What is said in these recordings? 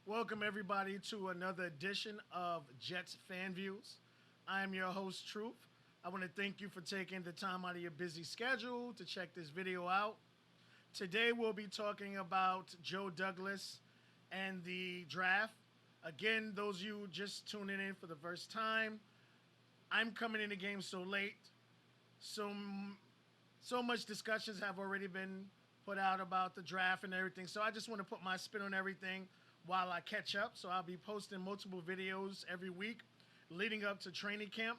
Welcome everybody to another edition of Jets Fan Views. I am your host, Truth. I want to thank you for taking the time out of your busy schedule to check this video out. Today we'll be talking about Joe Douglas and the draft. Again, those of you just tuning in for the first time, I'm coming in the game so late. So much discussions have already been put out about the draft and everything. So I just want to put my spin on everything while I catch up. So I'll be posting multiple videos every week leading up to training camp,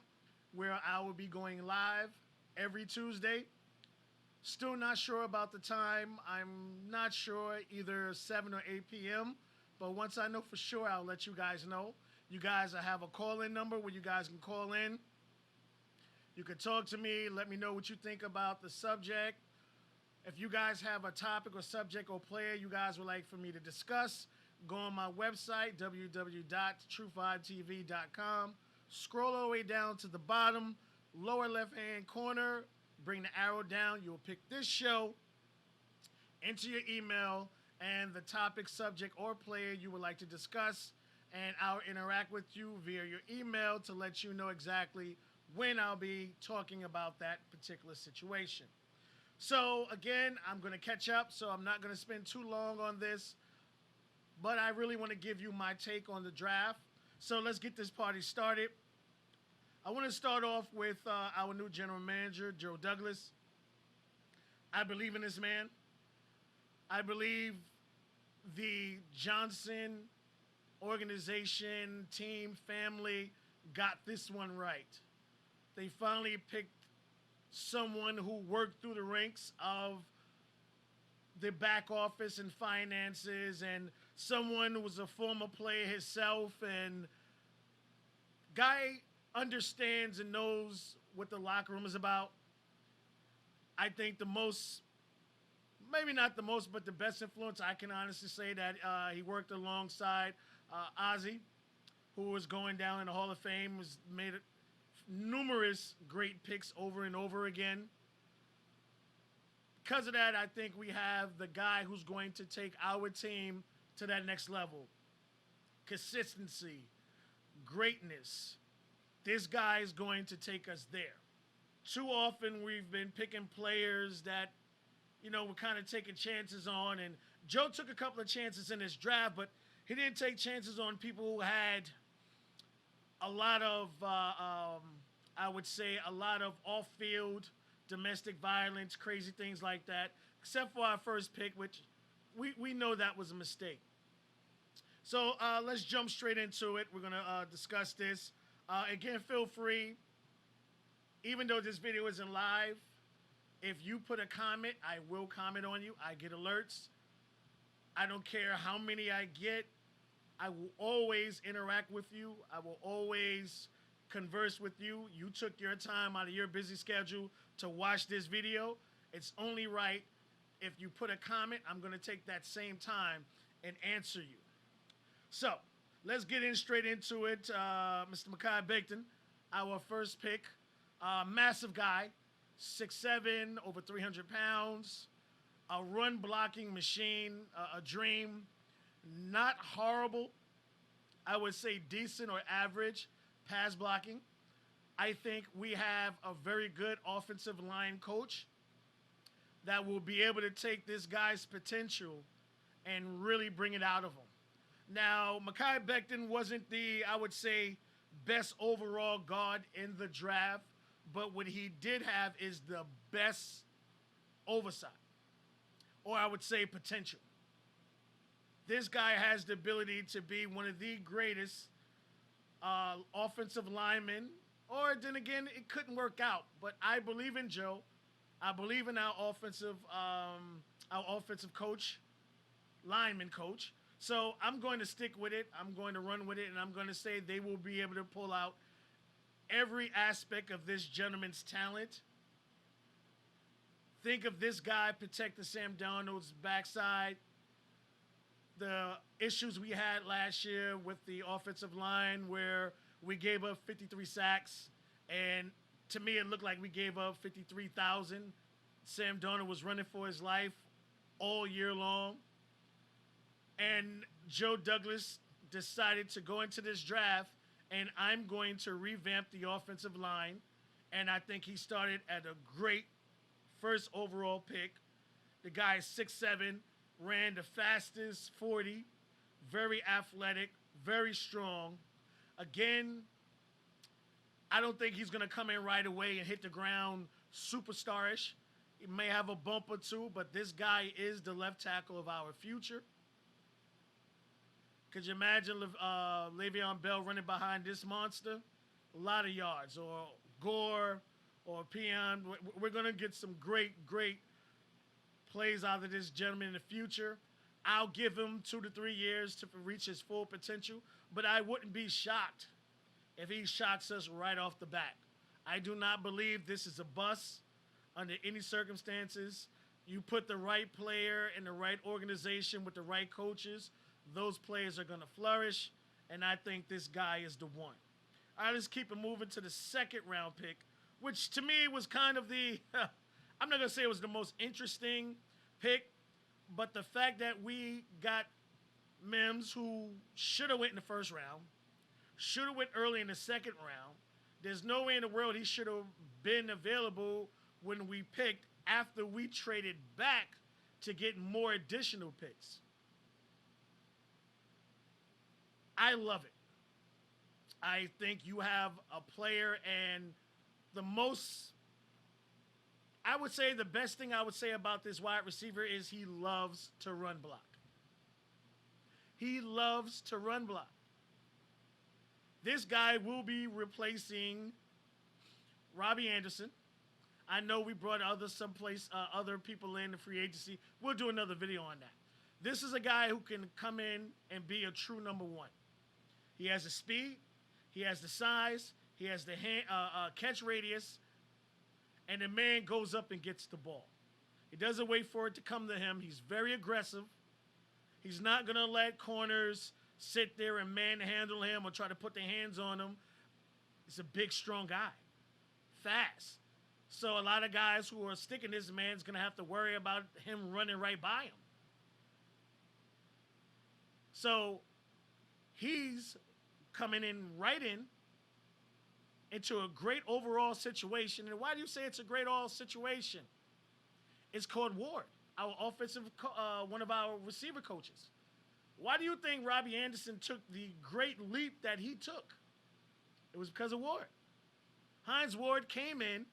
where I will be going live every Tuesday. Still not sure about the time. I'm not sure, either 7 or 8 p.m. But once I know for sure, I'll let you guys know. You guys, I have a call-in number where you guys can call in. You can talk to me, let me know what you think about the subject. If you guys have a topic or subject or player you guys would like for me to discuss, go on my website, www.true5tv.com. Scroll all the way down to the bottom, lower left-hand corner, bring the arrow down. You'll pick this show, enter your email, and the topic, subject, or player you would like to discuss, and I'll interact with you via your email to let you know exactly when I'll be talking about that particular situation. So, again, I'm going to catch up, so I'm not going to spend too long on this, but I really want to give you my take on the draft. So let's get this party started. I want to start off with our new general manager, Joe Douglas. I believe in this man. I believe the Johnson organization, team, family got this one right. They finally picked someone who worked through the ranks of the back office and finances, and someone who was a former player himself, and guy understands and knows what the locker room is about. I think the most, maybe not the most, but the best influence, I can honestly say that he worked alongside Ozzie, who was going down in the Hall of Fame, was made numerous great picks over and over again. Because of that, I think we have the guy who's going to take our team to that next level. Consistency, greatness. This guy is going to take us there. Too often we've been picking players that, we're kind of taking chances on. And Joe took a couple of chances in this draft, but he didn't take chances on people who had a lot of, I would say, a lot of off-field domestic violence, crazy things like that, except for our first pick, which we know that was a mistake. So let's jump straight into it. We're going to discuss this. Again, feel free, even though this video isn't live, if you put a comment, I will comment on you. I get alerts. I don't care how many I get. I will always interact with you. I will always converse with you. You took your time out of your busy schedule to watch this video. It's only right if you put a comment, I'm going to take that same time and answer you. So let's get straight into it. Mr. Mekhi Becton, our first pick, massive guy, 6'7", over 300 pounds, a run blocking machine, a dream. Not horrible, I would say decent or average pass blocking. I think we have a very good offensive line coach that will be able to take this guy's potential and really bring it out of him. Now, Mekhi Becton wasn't the, I would say, best overall guard in the draft, but what he did have is the best oversight, or I would say potential. This guy has the ability to be one of the greatest offensive linemen, or then again, it couldn't work out. But I believe in Joe. I believe in our offensive coach, lineman coach. So I'm going to stick with it. I'm going to run with it, and I'm going to say they will be able to pull out every aspect of this gentleman's talent. Think of this guy protecting Sam Darnold's backside. The issues we had last year with the offensive line, where we gave up 53 sacks, and to me it looked like we gave up 53,000. Sam Darnold was running for his life all year long. And Joe Douglas decided to go into this draft and I'm going to revamp the offensive line. And I think he started at a great first overall pick. The guy is 6'7", ran the fastest 40, very athletic, very strong. Again, I don't think he's going to come in right away and hit the ground superstarish. He may have a bump or two, but this guy is the left tackle of our future. Could you imagine Le'Veon Bell running behind this monster? A lot of yards. Or Gore or Peon. We're going to get some great, great plays out of this gentleman in the future. I'll give him 2 to 3 years to reach his full potential, but I wouldn't be shocked if he shocks us right off the bat. I do not believe this is a bust under any circumstances. You put the right player in the right organization with the right coaches, those players are going to flourish, and I think this guy is the one. All right, let's keep it moving to the second round pick, which to me was kind of the, I'm not going to say it was the most interesting pick, but the fact that we got Mims, who should have went in the first round, should have went early in the second round. There's no way in the world he should have been available when we picked after we traded back to get more additional picks. I love it. I think you have a player, and the most, I would say the best thing I would say about this wide receiver is he loves to run block. He loves to run block. This guy will be replacing Robbie Anderson. I know we brought other people in the free agency. We'll do another video on that. This is a guy who can come in and be a true number one. He has the speed, he has the size, he has the catch radius, and the man goes up and gets the ball. He doesn't wait for it to come to him. He's very aggressive. He's not going to let corners sit there and manhandle him or try to put their hands on him. He's a big, strong guy, fast. So a lot of guys who are sticking this man's going to have to worry about him running right by him. So he's coming in right into a great overall situation. And why do you say it's a great all situation? It's called Ward, our one of our receiver coaches. Why do you think Robbie Anderson took the great leap that he took? It was because of Ward. Hines Ward came in,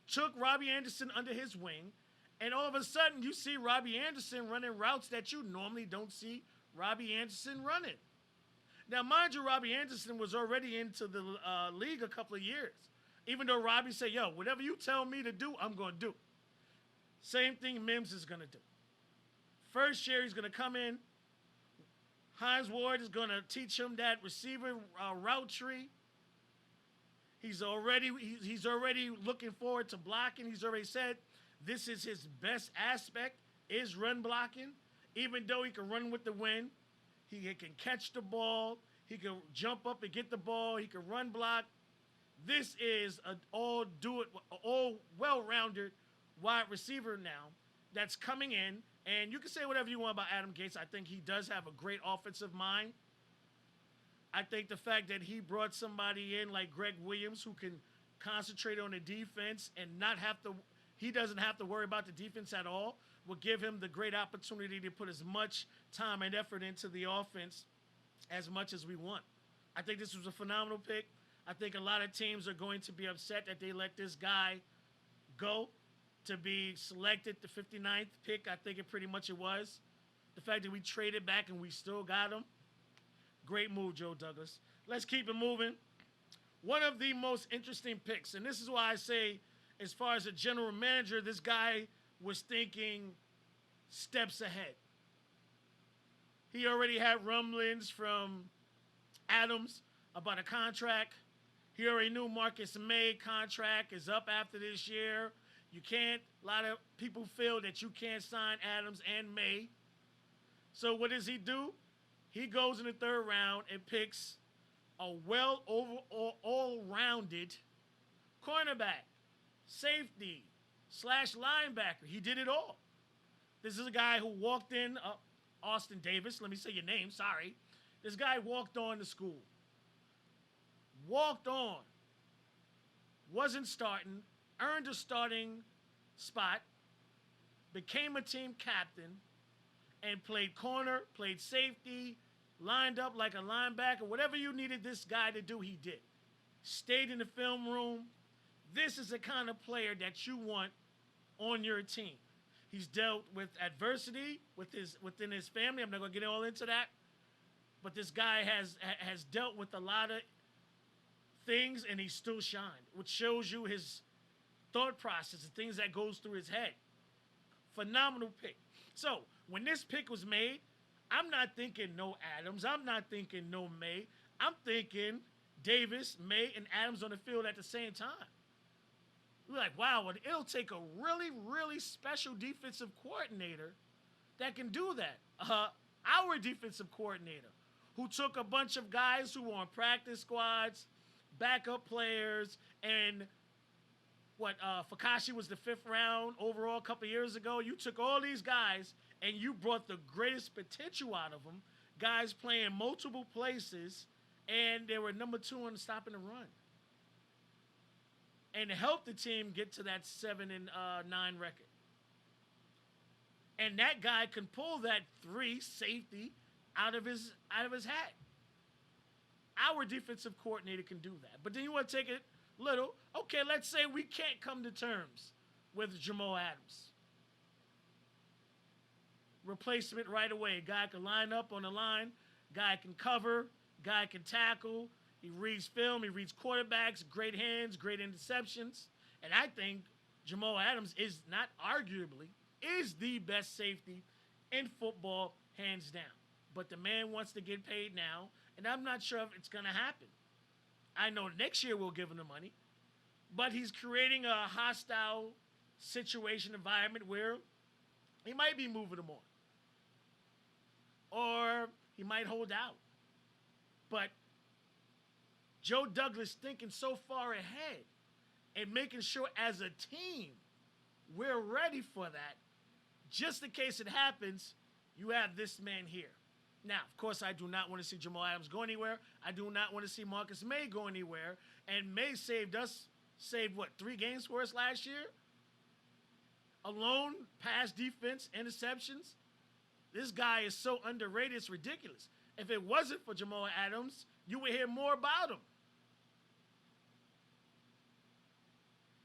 took Robbie Anderson under his wing, and all of a sudden you see Robbie Anderson running routes that you normally don't see Robbie Anderson running. Now, mind you, Robbie Anderson was already into the league a couple of years. Even though Robbie said, yo, whatever you tell me to do, I'm going to do. Same thing Mims is going to do. First year, he's going to come in. Hines Ward is going to teach him that receiver route tree. He's already looking forward to blocking. He's already said this is his best aspect, is run blocking. Even though he can run with the wind, he can catch the ball, he can jump up and get the ball, he can run block. This is an all well-rounded wide receiver now that's coming in. And you can say whatever you want about Adam Gates. I think he does have a great offensive mind. I think the fact that he brought somebody in like Greg Williams who can concentrate on the defense and he doesn't have to worry about the defense at all, will give him the great opportunity to put as much time and effort into the offense as much as we want. I think this was a phenomenal pick. I think a lot of teams are going to be upset that they let this guy go to be selected the 59th pick. I think it was. The fact that we traded back and we still got him, great move, Joe Douglas. Let's keep it moving. One of the most interesting picks, and this is why I say, as far as a general manager, this guy was thinking steps ahead. He already had rumblings from Adams about a contract. He already knew Marcus May contract is up after this year. A lot of people feel that you can't sign Adams and May. So what does he do? He goes in the third round and picks a all-rounded cornerback, safety, / linebacker. He did it all. This is a guy who walked in Austin Davis. Let me say your name. Sorry. This guy walked on to school. Walked on. Wasn't starting. Earned a starting spot. Became a team captain. And played corner, played safety, lined up like a linebacker. Whatever you needed this guy to do, he did. Stayed in the film room. This is the kind of player that you want on your team. He's dealt with adversity within his family. I'm not going to get all into that. But this guy has dealt with a lot of things, and he still shined, which shows you his thought process, the things that goes through his head. Phenomenal pick. So, when this pick was made, I'm not thinking no Adams. I'm not thinking no May. I'm thinking Davis, May, and Adams on the field at the same time. We're like, wow, well, it'll take a really, really special defensive coordinator that can do that. Our defensive coordinator, who took a bunch of guys who were on practice squads, backup players, and Fakashi was the 5th round overall a couple years ago. You took all these guys and you brought the greatest potential out of them, guys playing multiple places, and they were number 2 on stopping the run. And helped the team get to that 7-9 record. And that guy can pull that 3 safety out of his hat. Our defensive coordinator can do that. But then you want to take it little. Okay, let's say we can't come to terms with Jamal Adams. Replacement right away. Guy can line up on the line. Guy can cover. Guy can tackle. He reads film. He reads quarterbacks. Great hands. Great interceptions. And I think Jamal Adams is not arguably is the best safety in football, hands down. But the man wants to get paid now, and I'm not sure if it's going to happen. I know next year we'll give him the money, but he's creating a hostile situation environment where he might be moving him on. Or he might hold out. But Joe Douglas thinking so far ahead and making sure as a team we're ready for that. Just in case it happens, you have this man here. Now, of course, I do not want to see Jamal Adams go anywhere. I do not want to see Marcus May go anywhere. And May saved 3 games for us last year? Alone, pass defense, interceptions. This guy is so underrated, it's ridiculous. If it wasn't for Jamal Adams, you would hear more about him.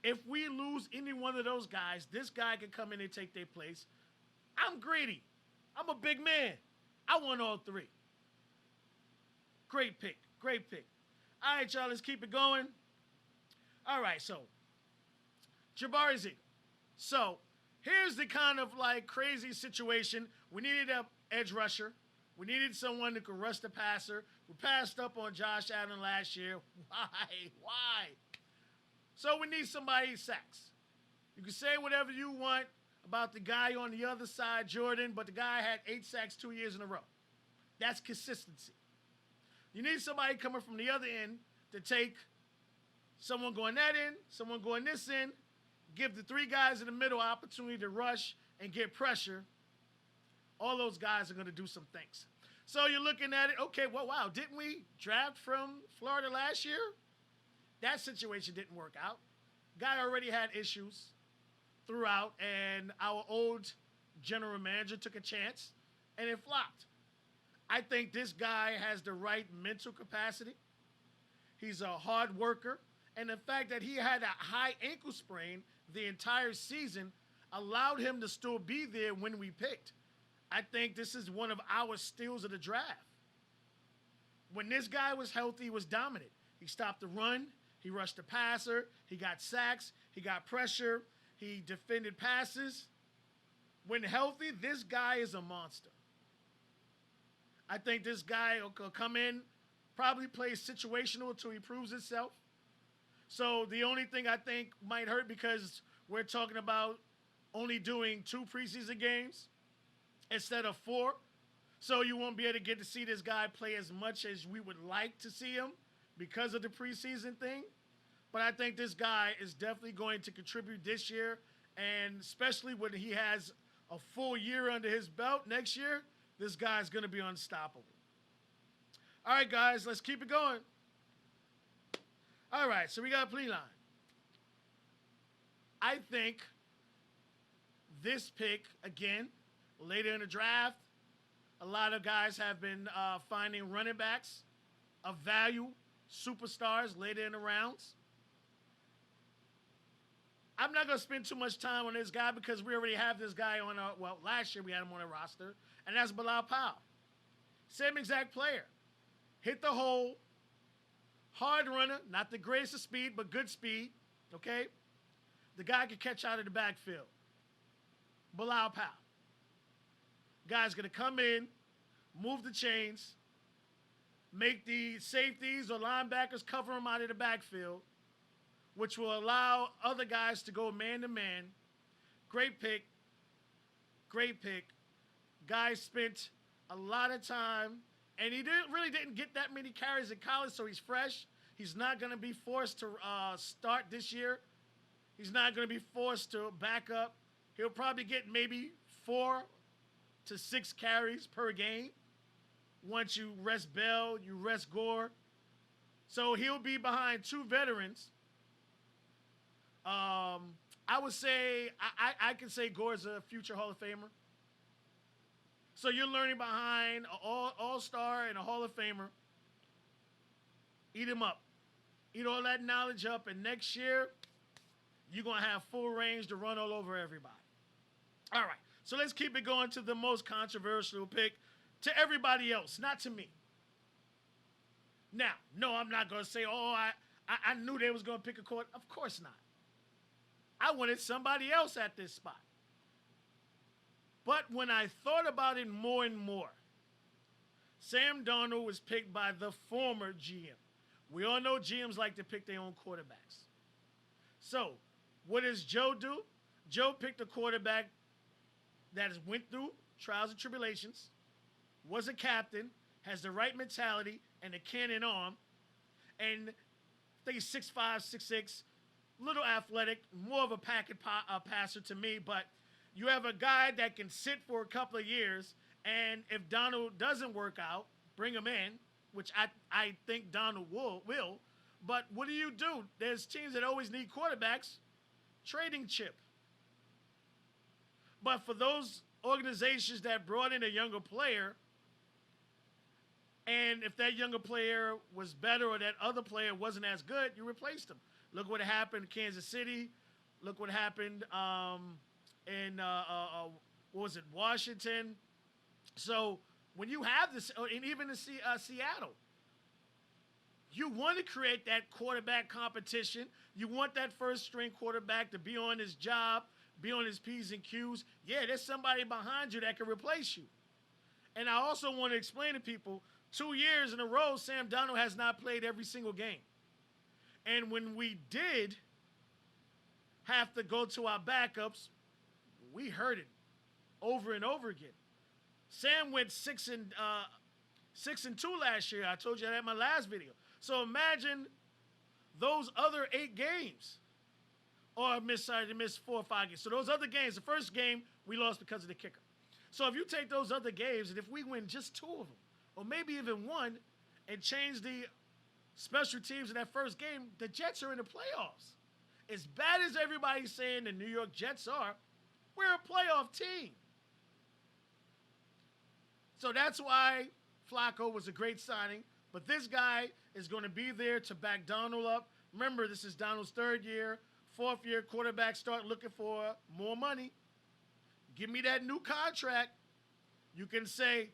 If we lose any one of those guys, this guy can come in and take their place. I'm greedy. I'm a big man. I want all 3. Great pick. Great pick. All right, y'all, let's keep it going. All right, so Jabari Z. So here's the kind of like crazy situation. We needed an edge rusher. We needed someone that could rush the passer. We passed up on Josh Allen last year. Why? So we need somebody sacks. You can say whatever you want about the guy on the other side, Jordan, but the guy had 8 sacks 2 years in a row. That's consistency. You need somebody coming from the other end to take someone going that end, someone going this end, give the 3 guys in the middle opportunity to rush and get pressure. All those guys are going to do some things. So you're looking at it, okay, well, wow, didn't we draft from Florida last year? That situation didn't work out. Guy already had issues throughout, and our old general manager took a chance, and it flopped. I think this guy has the right mental capacity. He's a hard worker, and the fact that he had a high ankle sprain the entire season allowed him to still be there when we picked. I think this is one of our steals of the draft. When this guy was healthy, he was dominant. He stopped the run. He rushed the passer. He got sacks. He got pressure. He defended passes. When healthy, this guy is a monster. I think this guy will come in, probably play situational until he proves himself. So the only thing I think might hurt, because we're talking about only doing 2 preseason games instead of 4. So you won't be able to get to see this guy play as much as we would like to see him because of the preseason thing. But I think this guy is definitely going to contribute this year, and especially when he has a full year under his belt next year, This guy's going to be unstoppable. All right, guys, let's keep it going. All right, so we got plea line. I think this pick, again, later in the draft, a lot of guys have been finding running backs of value, superstars later in the rounds. I'm not going to spend too much time on this guy because we already have this guy on our, well, last year we had him on a roster, and that's Bilal Powell. Same exact player. Hit the hole, hard runner, not the greatest of speed, but good speed, okay? The guy can catch out of the backfield. Bilal Powell. Guy's going to come in, move the chains, make the safeties or linebackers cover him out of the backfield, which will allow other guys to go man-to-man. Great pick. Great pick. Guy spent a lot of time, and he really didn't get that many carries in college, so he's fresh. He's not going to be forced to start this year. He's not going to be forced to back up. He'll probably get maybe 4 to 6 carries per game. Once you rest Bell, you rest Gore. So he'll be behind 2 veterans. I would say, I can say Gore's a future Hall of Famer. So you're learning behind an all-star and a Hall of Famer. Eat him up. Eat all that knowledge up, and next year, you're going to have full range to run all over everybody. All right, so let's keep it going to the most controversial pick to everybody else, not to me. Now, no, I'm not going to say, oh, I knew they was going to pick a quarterback. Of course not. I wanted somebody else at this spot. But when I thought about it more and more, Sam Darnold was picked by the former GM. We all know GMs like to pick their own quarterbacks. So, what does Joe do? Joe picked a quarterback that has went through trials and tribulations, was a captain, has the right mentality and a cannon arm, and I think he's 6'5", 6'6", little athletic, more of a packet passer to me, but you have a guy that can sit for a couple of years, and if Donald doesn't work out, bring him in, which I think Donald will. But what do? There's teams that always need quarterbacks. Trading chip. But for those organizations that brought in a younger player, and if that younger player was better or that other player wasn't as good, you replaced him. Look what happened in Kansas City. Look what happened in what was it, Washington. So when you have this, and even in Seattle, you want to create that quarterback competition. You want that first-string quarterback to be on his job, be on his P's and Q's. Yeah, there's somebody behind you that can replace you. And I also want to explain to people, 2 years in a row, Sam Darnold has not played every single game. And when we did have to go to our backups, we heard it over and over again. Sam went 6-2 last year. I told you that in my last video. So imagine those other 8 games. Or they missed 4 or 5 games. So those other games, the first game, we lost because of the kicker. So if you take those other games, and if we win just 2 of them, or maybe even 1, and change the special teams in that first game, the Jets are in the playoffs. As bad as everybody's saying the New York Jets are, we're a playoff team. So that's why Flacco was a great signing. But this guy is going to be there to back Donald up. Remember, this is Donald's 3rd year, 4th year. Quarterbacks start looking for more money. Give me that new contract. You can say,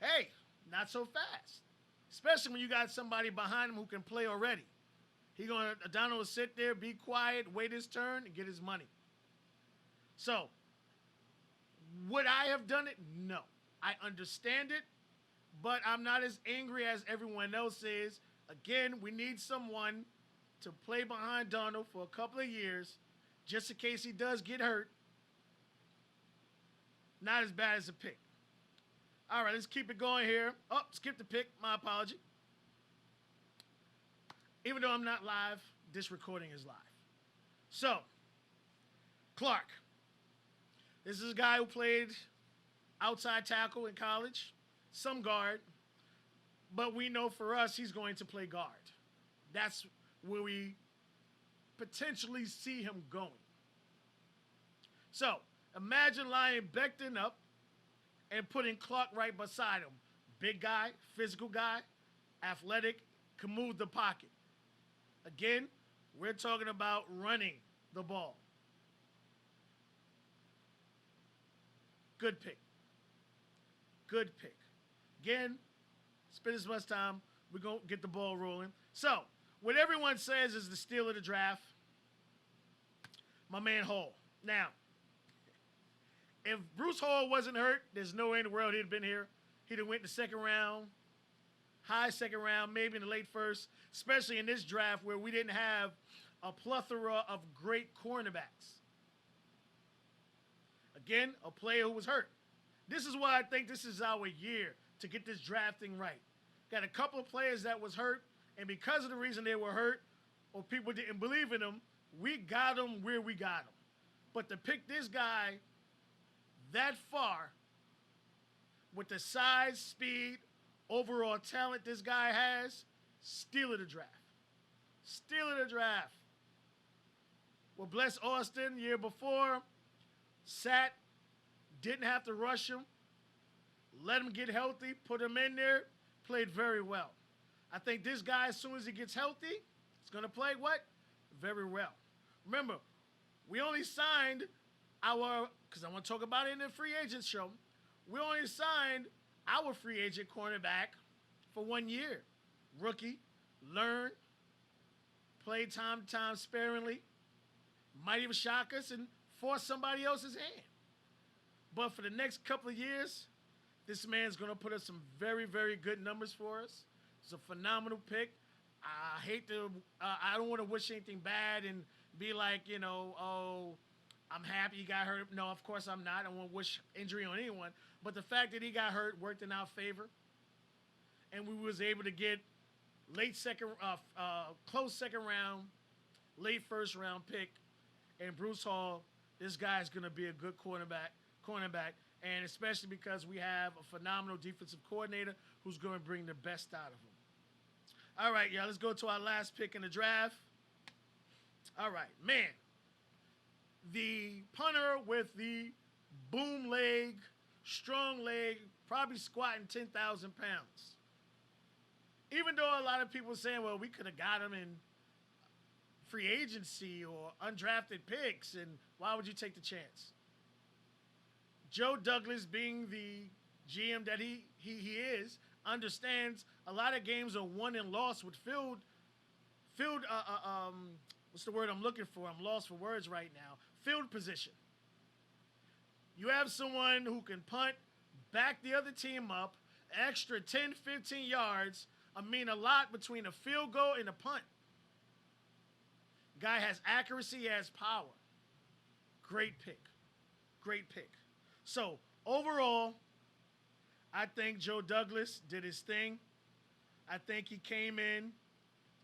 hey, not so fast. Especially when you got somebody behind him who can play already. Donald will sit there, be quiet, wait his turn, and get his money. So, would I have done it? No. I understand it, but I'm not as angry as everyone else is. Again, we need someone to play behind Donald for a couple of years, just in case he does get hurt. Not as bad as a pick. All right, let's keep it going here. Oh, skip the pick. My apology. Even though I'm not live, this recording is live. So, Clark. This is a guy who played outside tackle in college, some guard, but we know for us he's going to play guard. That's where we potentially see him going. So imagine lining Becton up and putting Clark right beside him. Big guy, physical guy, athletic, can move the pocket. Again, we're talking about running the ball. Good pick. Good pick. Again, spend as much time. We're going to get the ball rolling. So, what everyone says is the steal of the draft, my man Hall. Now, if Bruce Hall wasn't hurt, there's no way in the world he'd have been here. He'd have went in the second round, high second round, maybe in the late first, especially in this draft where we didn't have a plethora of great cornerbacks. Again, a player who was hurt. This is why I think this is our year to get this drafting right. Got a couple of players that was hurt, and because of the reason they were hurt or people didn't believe in them, we got them where we got them. But to pick this guy that far with the size, speed, overall talent this guy has, steal of the draft. Steal of the draft. Well, bless Austin, year before, sat, didn't have to rush him, let him get healthy, put him in there, played very well. I think this guy, as soon as he gets healthy, he's going to play what? Very well. Remember, we only signed because I want to talk about it in the free agent show, we only signed our free agent cornerback for 1 year. Rookie, learn, play time to time sparingly, might even shock us and force somebody else's hand. But for the next couple of years, this man's going to put up some very, very good numbers for us. It's a phenomenal pick. I don't want to wish anything bad and be like, oh, I'm happy he got hurt. No, of course I'm not. I don't want to wish injury on anyone. But the fact that he got hurt worked in our favor. And we was able to get close second round, late first round pick. And Bruce Hall, this guy is going to be a good cornerback. And especially because we have a phenomenal defensive coordinator who's going to bring the best out of him. All right, y'all, let's go to our last pick in the draft. All right, man. The punter with the boom leg, strong leg, probably squatting 10,000 pounds. Even though a lot of people are saying, well, we could have got him in free agency or undrafted picks, and why would you take the chance? Joe Douglas, being the GM that he is, understands a lot of games are won and lost with what's the word I'm looking for? I'm lost for words right now. Field position. You have someone who can punt, back the other team up, extra 10, 15 yards. I mean a lot between a field goal and a punt. Guy has accuracy, he has power. Great pick. Great pick. So, overall, I think Joe Douglas did his thing. I think he came in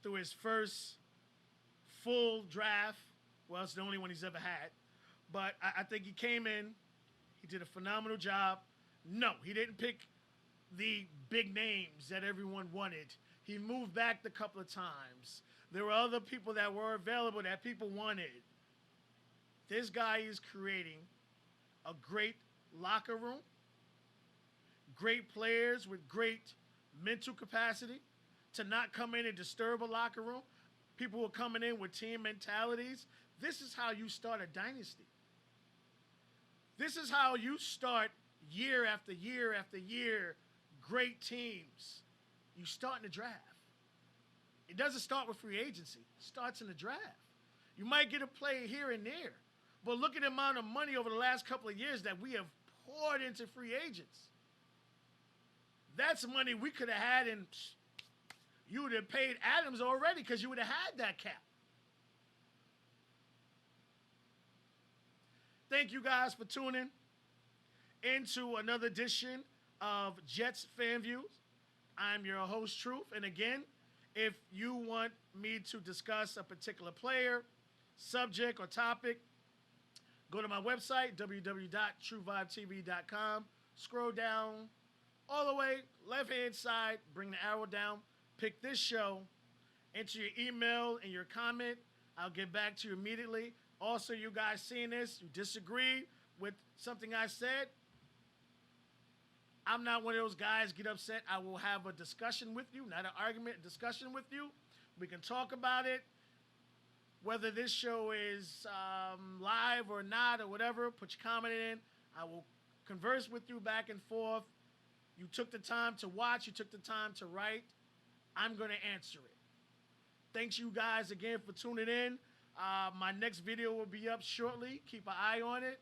through his first full draft. Well, it's the only one he's ever had. But I think he came in. He did a phenomenal job. No, he didn't pick the big names that everyone wanted. He moved back a couple of times. There were other people that were available that people wanted. This guy is creating a great locker room, great players with great mental capacity to not come in and disturb a locker room. People who are coming in with team mentalities. This is how you start a dynasty. This is how you start year after year after year, great teams. You start in the draft. It doesn't start with free agency. It starts in the draft. You might get a play here and there, but look at the amount of money over the last couple of years that we have poured into free agents. That's money we could have had, and you would have paid Adams already because you would have had that cap. Thank you guys for tuning into another edition of Jets Fan Views. I'm your host, Truth. And again, if you want me to discuss a particular player, subject, or topic, go to my website, www.truevibetv.com. scroll down all the way, left hand side, bring the arrow down, pick this show, enter your email and your comment. I'll get back to you immediately. Also, you guys seeing this, you disagree with something I said, I'm not one of those guys get upset. I will have a discussion with you, not an argument, a discussion with you. We can talk about it. Whether this show is live or not or whatever, put your comment in. I will converse with you back and forth. You took the time to watch. You took the time to write. I'm going to answer it. Thanks you guys again for tuning in. My next video will be up shortly. Keep an eye on it.